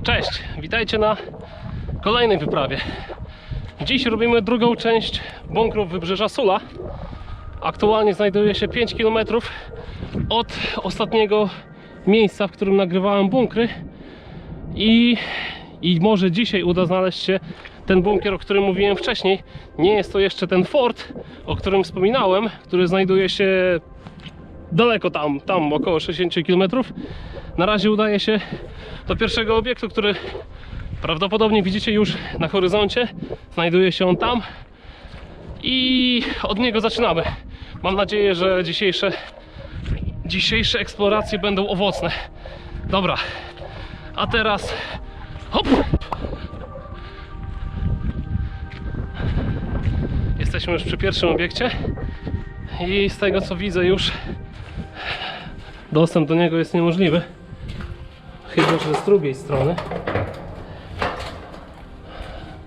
Cześć, witajcie na kolejnej wyprawie. Dziś robimy drugą część bunkrów Wybrzeża Sula. Aktualnie znajduję się 5 km od ostatniego miejsca, w którym nagrywałem bunkry. I może dzisiaj uda znaleźć się ten bunkier, o którym mówiłem wcześniej. Nie jest to jeszcze ten fort, o którym wspominałem, który znajduje się daleko tam około 60 km. Na razie udaje się do pierwszego obiektu, który prawdopodobnie widzicie już na horyzoncie. Znajduje się on tam i od niego zaczynamy. Mam nadzieję, że dzisiejsze eksploracje będą owocne. Dobra, a teraz hop! Jesteśmy już przy pierwszym obiekcie i z tego co widzę już dostęp do niego jest niemożliwy. Chyba że z drugiej strony.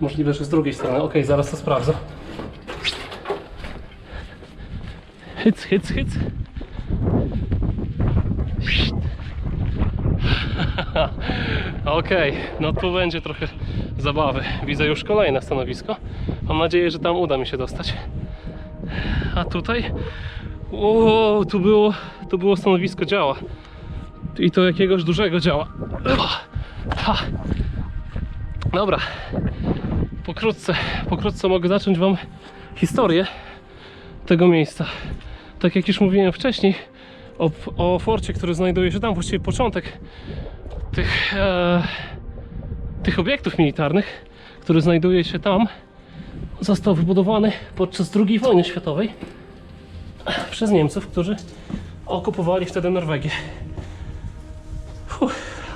Możliwe, że z drugiej strony. Ok, zaraz to sprawdzę. Hyc. Ok, no tu będzie trochę zabawy. Widzę już kolejne stanowisko. Mam nadzieję, że tam uda mi się dostać. A tutaj? O, tu było stanowisko działa. I to jakiegoś dużego działa. Dobra. Pokrótce mogę zacząć wam historię tego miejsca. Tak jak już mówiłem wcześniej o forcie, który znajduje się tam, właściwie początek tych obiektów militarnych, który znajduje się tam, został wybudowany podczas II wojny światowej przez Niemców, którzy okupowali wtedy Norwegię.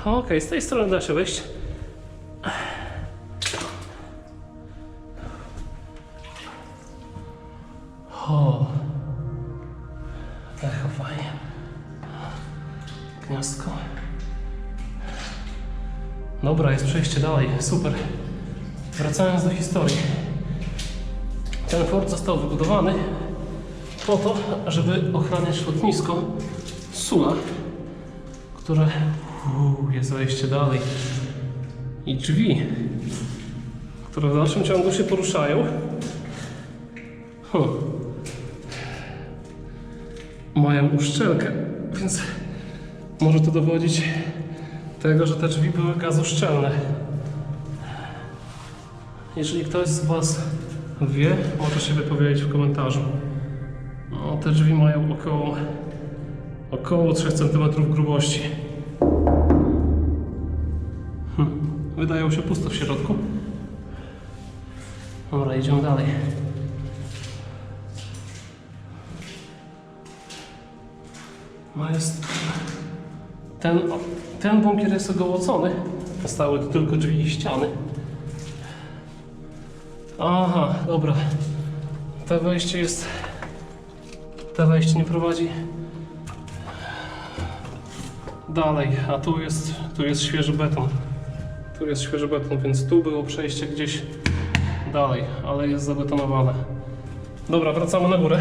Ok, z tej strony da się wejść. O, echo fajnie. Gniazdko. Dobra, jest przejście dalej, super. Wracając do historii. Ten fort został wybudowany po to, żeby ochraniać lotnisko Sula, które jest wejście dalej i drzwi, które w dalszym ciągu się poruszają. Mają uszczelkę, więc może to dowodzić tego, że te drzwi były gazoszczelne. Jeżeli ktoś z was wie, może się wypowiedzieć w komentarzu. No, te drzwi mają około 3 cm grubości. Wydają się pusto w środku. Dobra, idziemy dalej. No jest... Ten bunkier jest ogołocony. Zostały tu tylko drzwi i ściany. Aha, dobra. To wejście nie prowadzi dalej, a tu jest świeży beton. Tu jest świeży beton, więc tu było przejście gdzieś dalej, ale jest zabetonowane. Dobra, wracamy na górę.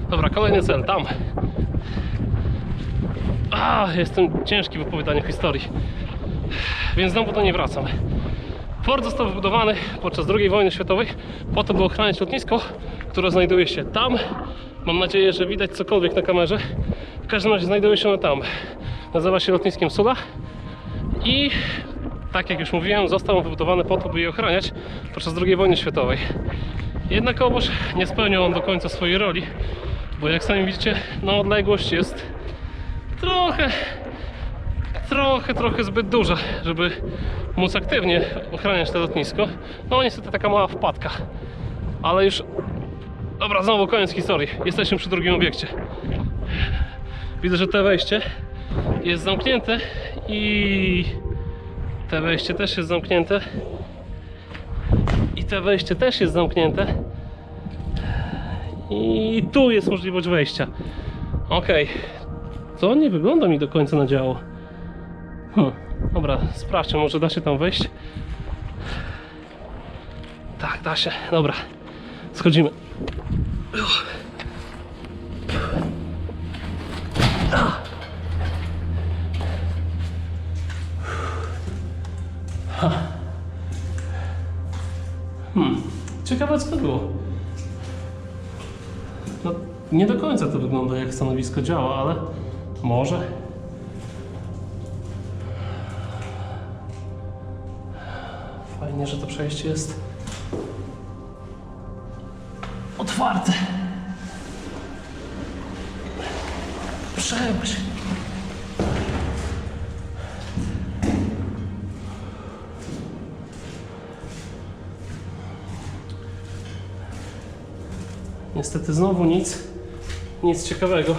Dobra, kolejny cel, tam. Jestem ciężki w opowiadaniu historii, więc znowu do niej wracam. Fort został wybudowany podczas II wojny światowej po to, by ochraniać lotnisko, które znajduje się tam. Mam nadzieję, że widać cokolwiek na kamerze. W każdym razie znajduje się ono tam. Nazywa się lotniskiem Sula i tak jak już mówiłem, został on wybudowany po to, by je ochraniać podczas II wojny światowej. Jednakowoż nie spełniał on do końca swojej roli, bo jak sami widzicie, no odległość jest trochę zbyt duża, żeby móc aktywnie ochraniać to lotnisko. No niestety taka mała wpadka. Ale już... Dobra, znowu koniec historii. Jesteśmy przy drugim obiekcie. Widzę, że to wejście jest zamknięte i te wejście też jest zamknięte. I te wejście też jest zamknięte. I tu jest możliwość wejścia. Ok. To nie wygląda mi do końca na działo. Dobra, sprawdźmy, może da się tam wejść. Tak, da się. Dobra, schodzimy. Ciekawe co to było. No, nie do końca to wygląda jak stanowisko działa, ale może. Fajnie, że to przejście jest otwarte. Przejdź. Niestety znowu nic ciekawego.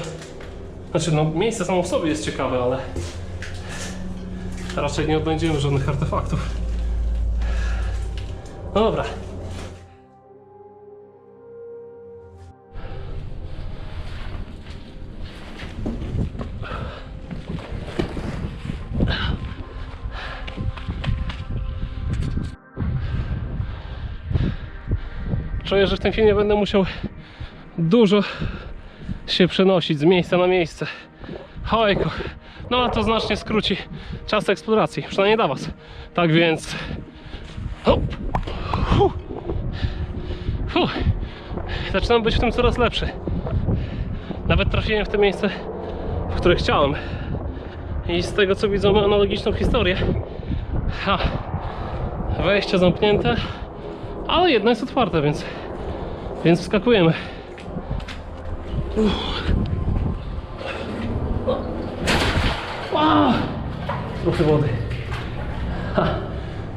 Znaczy, no miejsce samo w sobie jest ciekawe, ale raczej nie odnajdziemy żadnych artefaktów. No dobra. Czuję, że w tym filmie będę musiał dużo się przenosić z miejsca na miejsce. Ojku. No a to znacznie skróci czas eksploracji, przynajmniej dla was. Tak więc... Hop. Zaczynam być w tym coraz lepszy. Nawet trafiłem w to miejsce, w które chciałem. I z tego co widzę, mamy analogiczną historię. Wejście zamknięte, ale jedno jest otwarte, więc wskakujemy. Trochę wody.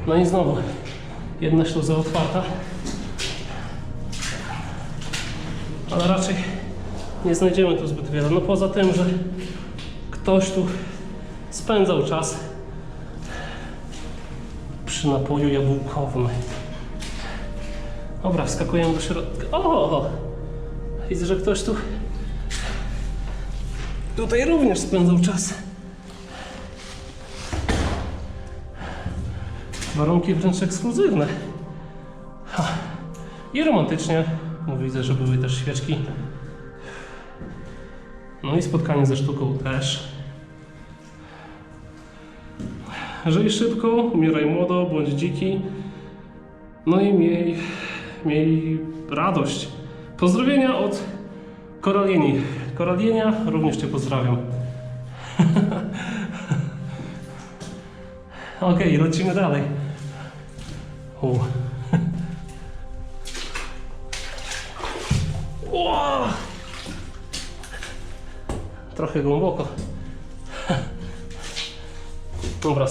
No i znowu jedna śluza otwarta, ale raczej nie znajdziemy tu zbyt wiele. No poza tym, że ktoś tu spędzał czas przy napoju jabłkowym. Dobra, wskakujemy do środka. O! Widzę, że ktoś tu tutaj również spędzał czas. Warunki wręcz ekskluzywne. I romantycznie. No, widzę, że były też świeczki. No i spotkanie ze sztuką też. Żyj szybko, umieraj młodo, bądź dziki. No i miej radość. Pozdrowienia od Koralieni. Koralienia, również Cię pozdrawiam. Okej, lecimy dalej. Trochę głęboko. Dobra,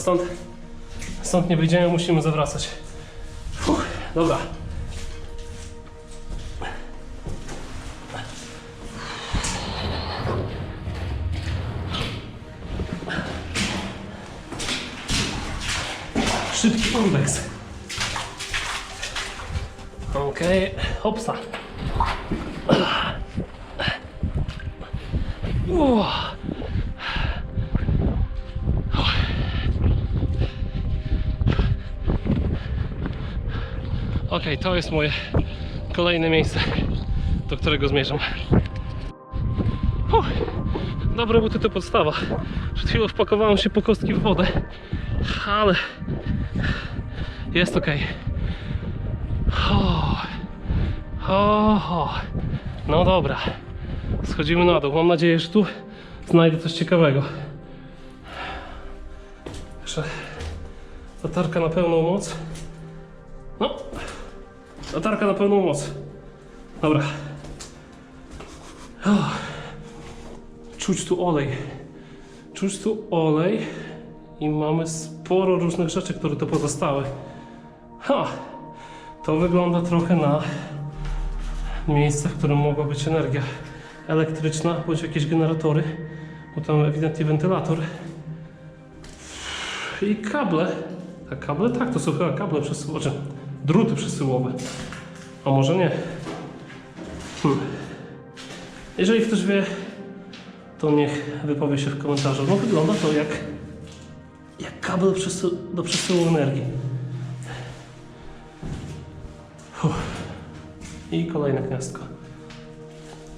stąd nie wyjdziemy, musimy zawracać. Dobra. Szybki urbex. Okej, hopsa. Okej, to jest moje kolejne miejsce, do którego zmierzam. Dobre buty to podstawa. Przed chwilą wpakowałem się po kostki w wodę, ale jest ok. No dobra, schodzimy na dół. Mam nadzieję, że tu znajdę coś ciekawego. Jeszcze latarka na pełną moc. No, latarka na pełną moc. Dobra. Czuć tu olej. Czuć tu olej i mamy sporo różnych rzeczy, które tu pozostały. To wygląda trochę na miejsce, w którym mogła być energia elektryczna, bądź jakieś generatory, bo tam ewidentnie wentylator. I kable. A kable? Tak, to są chyba kable przesyłowe, druty przesyłowe. A może nie? Jeżeli ktoś wie, to niech wypowie się w komentarzu. No wygląda to jak kabel do przesyłu energii. I kolejne gniazdko.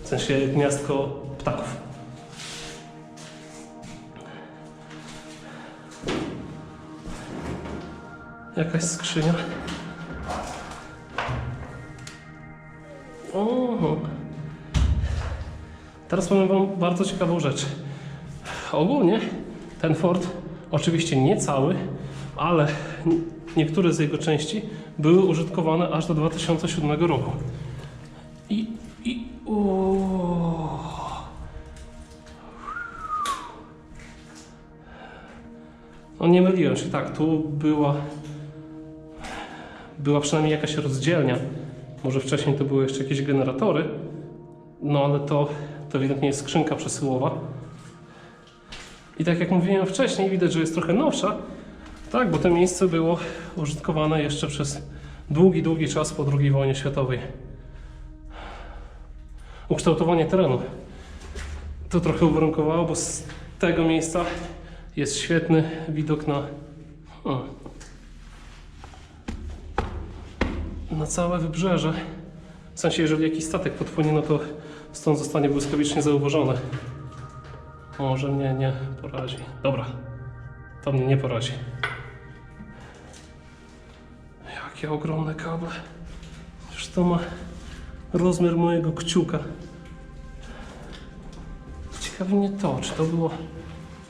W sensie gniazdko ptaków. Jakaś skrzynia. O. Teraz powiem wam bardzo ciekawą rzecz. Ogólnie ten fort, oczywiście nie cały, ale niektóre z jego części były użytkowane aż do 2007 roku. No nie myliłem się, tak, tu była przynajmniej jakaś rozdzielnia. Może wcześniej to były jeszcze jakieś generatory, no ale to ewidentnie jest skrzynka przesyłowa. I tak jak mówiłem wcześniej, widać, że jest trochę nowsza. Tak, bo to miejsce było użytkowane jeszcze przez długi, długi czas po II wojnie światowej. Ukształtowanie terenu to trochę uwarunkowało, bo z tego miejsca jest świetny widok na całe wybrzeże. W sensie, jeżeli jakiś statek podpłynie, no to stąd zostanie błyskawicznie zauważony. Może mnie nie porazi. Dobra, to mnie nie porazi. Jakie ogromne kable. Już to ma rozmiar mojego kciuka. Ciekawi mnie to, czy to było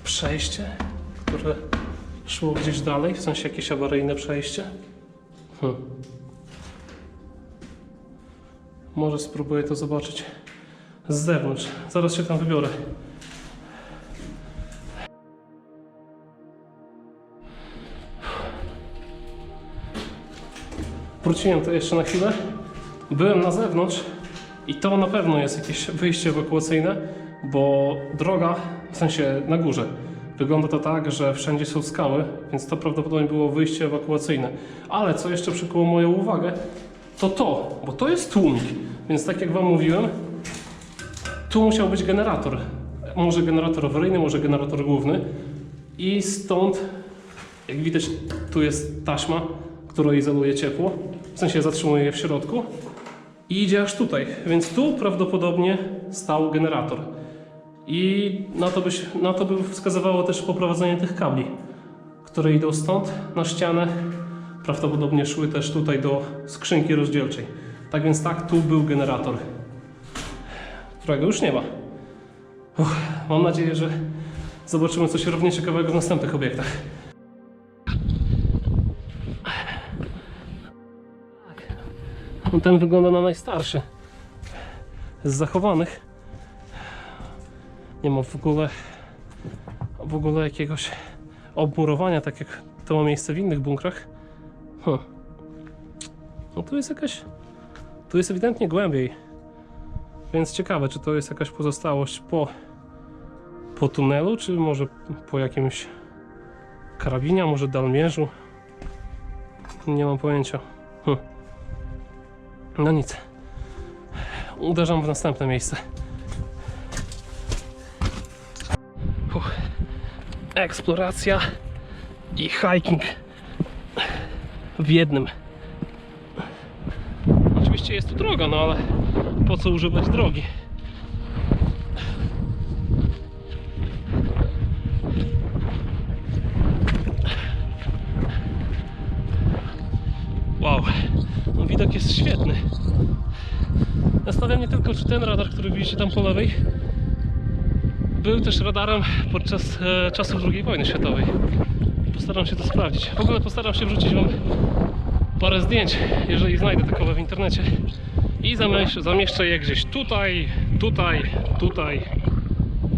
przejście, które szło gdzieś dalej, w sensie jakieś awaryjne przejście. Może spróbuję to zobaczyć z zewnątrz. Zaraz się tam wybiorę. Wróciłem tu jeszcze na chwilę. Byłem na zewnątrz i to na pewno jest jakieś wyjście ewakuacyjne, bo droga, w sensie na górze, wygląda to tak, że wszędzie są skały, więc to prawdopodobnie było wyjście ewakuacyjne. Ale co jeszcze przykuło moją uwagę, bo to jest tłumik. Więc tak jak wam mówiłem, tu musiał być generator. Może generator awaryjny, może generator główny. I stąd, jak widać, tu jest taśma, która izoluje ciepło. W sensie zatrzymuje je w środku. I idzie aż tutaj. Więc tu prawdopodobnie stał generator. I na to by wskazywało też poprowadzenie tych kabli, które idą stąd na ścianę. Prawdopodobnie szły też tutaj do skrzynki rozdzielczej. Tak więc tak, tu był generator, którego już nie ma. Mam nadzieję, że zobaczymy coś równie ciekawego w następnych obiektach. Ten wygląda na najstarszy z zachowanych. Nie ma w ogóle jakiegoś obmurowania, tak jak to ma miejsce w innych bunkrach. No tu jest ewidentnie głębiej, więc ciekawe, czy to jest jakaś pozostałość po tunelu, czy może po jakimś karabinie, może dalmierzu. Nie mam pojęcia. No nic, uderzam w następne miejsce. Eksploracja i hiking w jednym. Oczywiście jest tu droga, no ale po co używać drogi? Wow, no widok jest świetny. Nastawiam nie tylko, czy ten radar, który widzicie tam po lewej, był też radarem podczas czasów II wojny światowej. Postaram się to sprawdzić. W ogóle postaram się wrzucić wam parę zdjęć, jeżeli znajdę takowe w internecie. I zamieszczę je gdzieś tutaj.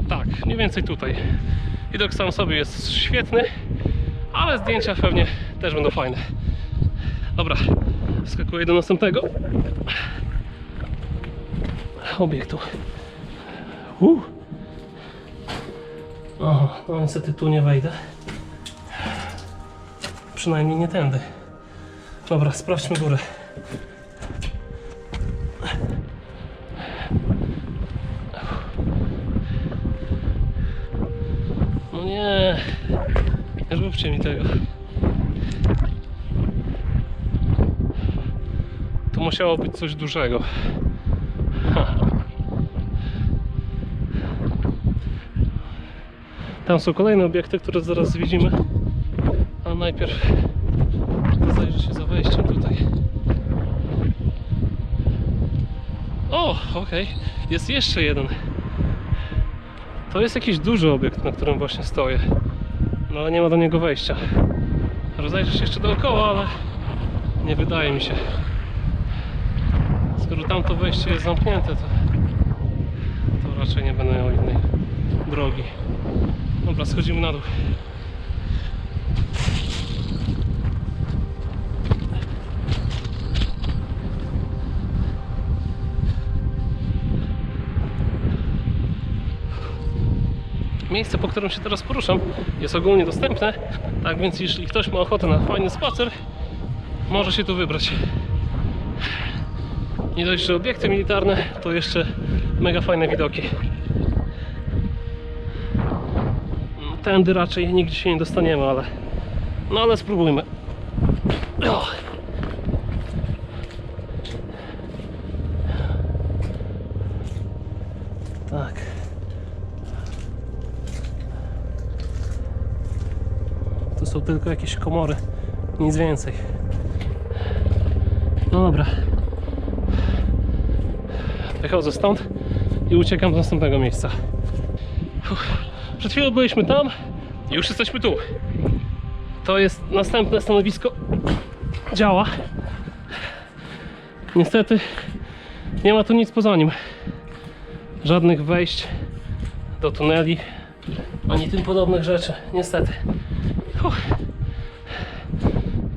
Tak, mniej więcej tutaj. Widok sam sobie jest świetny, ale zdjęcia pewnie też będą fajne. Dobra, wskakuję do następnego obiektu. No niestety tu nie wejdę. Przynajmniej nie tędy. Dobra, sprawdźmy górę. No nie róbcie mi tego. To musiało być coś dużego. Tam są kolejne obiekty, które zaraz widzimy. A najpierw zajrzę się za wejściem tutaj. O, okej. Jest jeszcze jeden. To jest jakiś duży obiekt, na którym właśnie stoję. No ale nie ma do niego wejścia. Rozejrzę się jeszcze dookoła, ale nie wydaje mi się. Skoro tamto wejście jest zamknięte, to raczej nie będę miał innej drogi. Dobra, schodzimy na dół. Miejsce, po którym się teraz poruszam, jest ogólnie dostępne, tak więc jeśli ktoś ma ochotę na fajny spacer, może się tu wybrać. Nie dość, że obiekty militarne, to jeszcze mega fajne widoki. Tędy raczej nigdzie się nie dostaniemy, ale spróbujmy. O. Tak. To są tylko jakieś komory, nic więcej. No dobra. Wychodzę stąd i uciekam do następnego miejsca. Przed chwilą byliśmy tam i już jesteśmy tu. To jest następne stanowisko działa. Niestety nie ma tu nic poza nim. Żadnych wejść do tuneli ani tym podobnych rzeczy, niestety.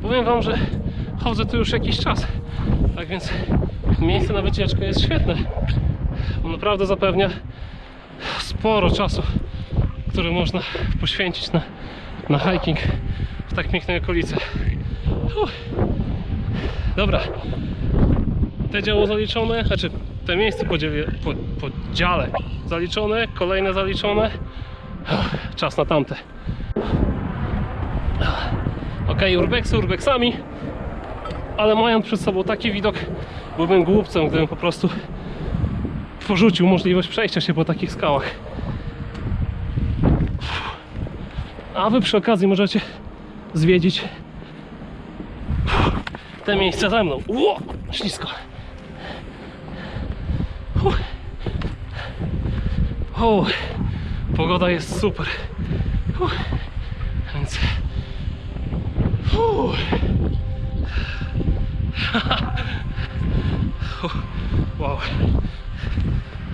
Powiem wam, że chodzę tu już jakiś czas, tak więc miejsce na wycieczkę jest świetne. Naprawdę zapewnia sporo czasu, który można poświęcić na hiking w tak pięknej okolicy. Dobra, te działo zaliczone, znaczy te miejsce po dziale zaliczone, kolejne zaliczone. Czas na tamte. Ok, urbexy urbexami, ale mając przed sobą taki widok, byłbym głupcem, gdybym po prostu porzucił możliwość przejścia się po takich skałach. A wy przy okazji możecie zwiedzić te miejsca ze mną. Ło, ślisko. Pogoda jest super. Więc wow.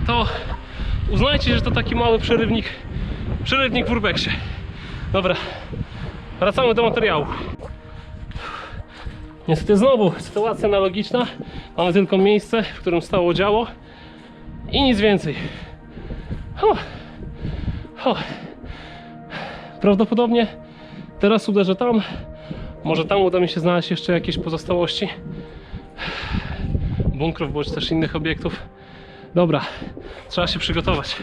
To uznajcie, że to taki mały przerywnik w urbexie. Dobra, wracamy do materiału. Niestety znowu sytuacja analogiczna. Mamy tylko miejsce, w którym stało działo i nic więcej. Prawdopodobnie teraz uderzę tam. Może tam uda mi się znaleźć jeszcze jakieś pozostałości bunkrów bądź też innych obiektów. Dobra, trzeba się przygotować.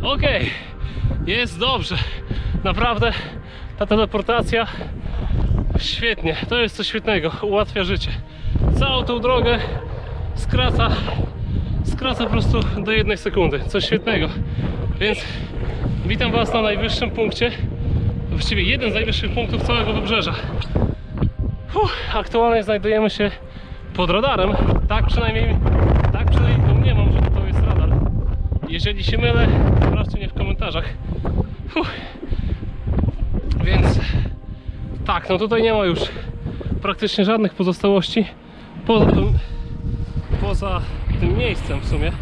Okej, jest dobrze. Naprawdę ta teleportacja świetnie, to jest coś świetnego, ułatwia życie. Całą tą drogę skraca po prostu do 1 sekundy, coś świetnego. Więc witam was na najwyższym punkcie, właściwie jeden z najwyższych punktów całego wybrzeża. Aktualnie znajdujemy się pod radarem, tak przynajmniej domniemam, że to jest radar. Jeżeli się mylę, sprawdźcie mnie w komentarzach. Więc tak, no tutaj nie ma już praktycznie żadnych pozostałości poza tym miejscem w sumie,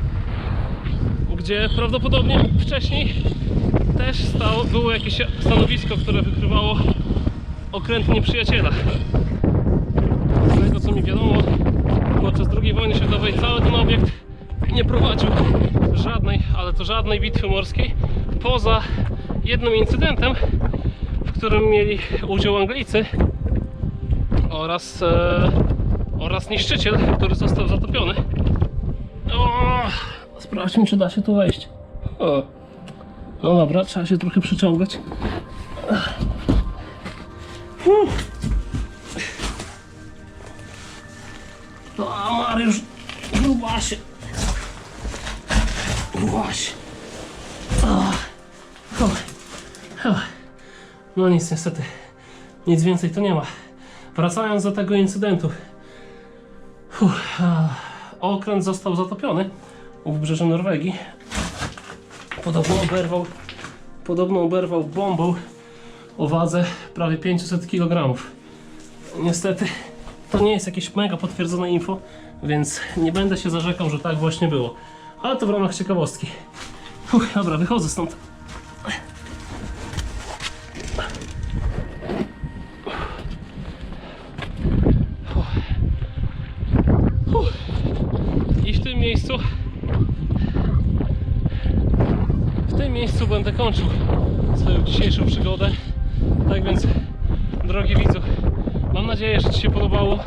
gdzie prawdopodobnie wcześniej też było jakieś stanowisko, które wykrywało okręty nieprzyjaciela. Z tego co mi wiadomo, podczas II wojny światowej cały ten obiekt nie prowadził żadnej, ale to żadnej bitwy morskiej, poza jednym incydentem, w którym mieli udział Anglicy oraz niszczyciel, który został zatopiony. Sprawdźmy, czy da się tu wejść. No dobra, trzeba się trochę przyciągać. To Mariusz, grubasie. No nic, niestety Nic więcej to nie ma. Wracając do tego incydentu. Okręt został zatopiony u wybrzeża Norwegii. Podobno oberwał bombą o wadze prawie 500 kg. Niestety to nie jest jakieś mega potwierdzone info, więc nie będę się zarzekał, że tak właśnie było. Ale to w ramach ciekawostki. Dobra, wychodzę stąd. I w tym miejscu będę kończył swoją dzisiejszą przygodę. Tak więc, drogi widzu, mam nadzieję, że Ci się podobało.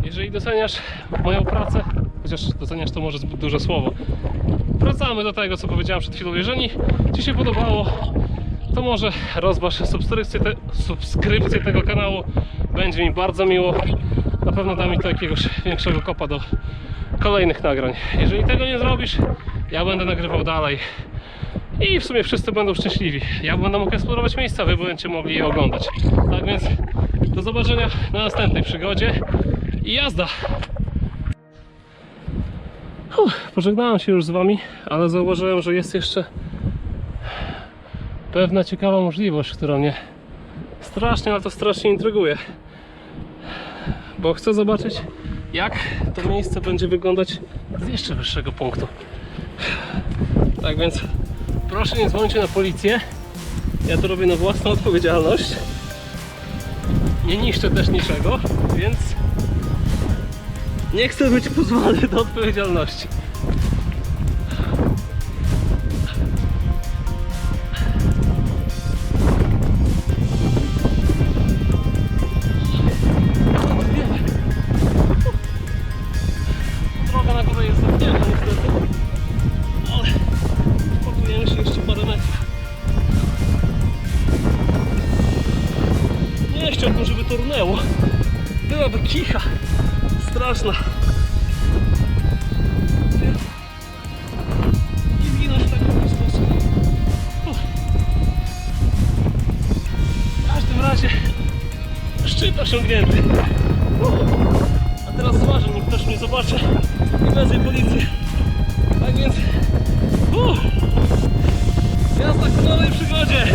Jeżeli doceniasz moją pracę, chociaż doceniasz to może zbyt duże słowo, wracamy do tego, co powiedziałem przed chwilą. Jeżeli Ci się podobało, to może rozważ subskrypcję tego kanału. Będzie mi bardzo miło. Na pewno da mi to jakiegoś większego kopa do kolejnych nagrań. Jeżeli tego nie zrobisz, ja będę nagrywał dalej. I w sumie wszyscy będą szczęśliwi. Ja będę mógł eksplorować miejsca, wy będziecie mogli je oglądać. Tak więc do zobaczenia na następnej przygodzie i jazda! Pożegnałem się już z Wami, ale zauważyłem, że jest jeszcze pewna ciekawa możliwość, która mnie strasznie, ale to strasznie intryguje. Bo chcę zobaczyć, jak to miejsce będzie wyglądać z jeszcze wyższego punktu. Tak więc proszę nie dzwońcie na policję. Ja to robię na własną odpowiedzialność. Nie niszczę też niczego, więc nie chcę być pozwany do odpowiedzialności. Droga na górę jest zamknięta niestety, ale pakujemy się jeszcze parę metrów. Nie chciałbym, żeby to runęło. Byłaby kicha straszna. I ginąć w taki sposób. W każdym razie szczyt osiągnięty. A teraz zważę, niech ktoś mnie zobaczy i wezwie policję. Tak więc jazda ku nowej przygodzie.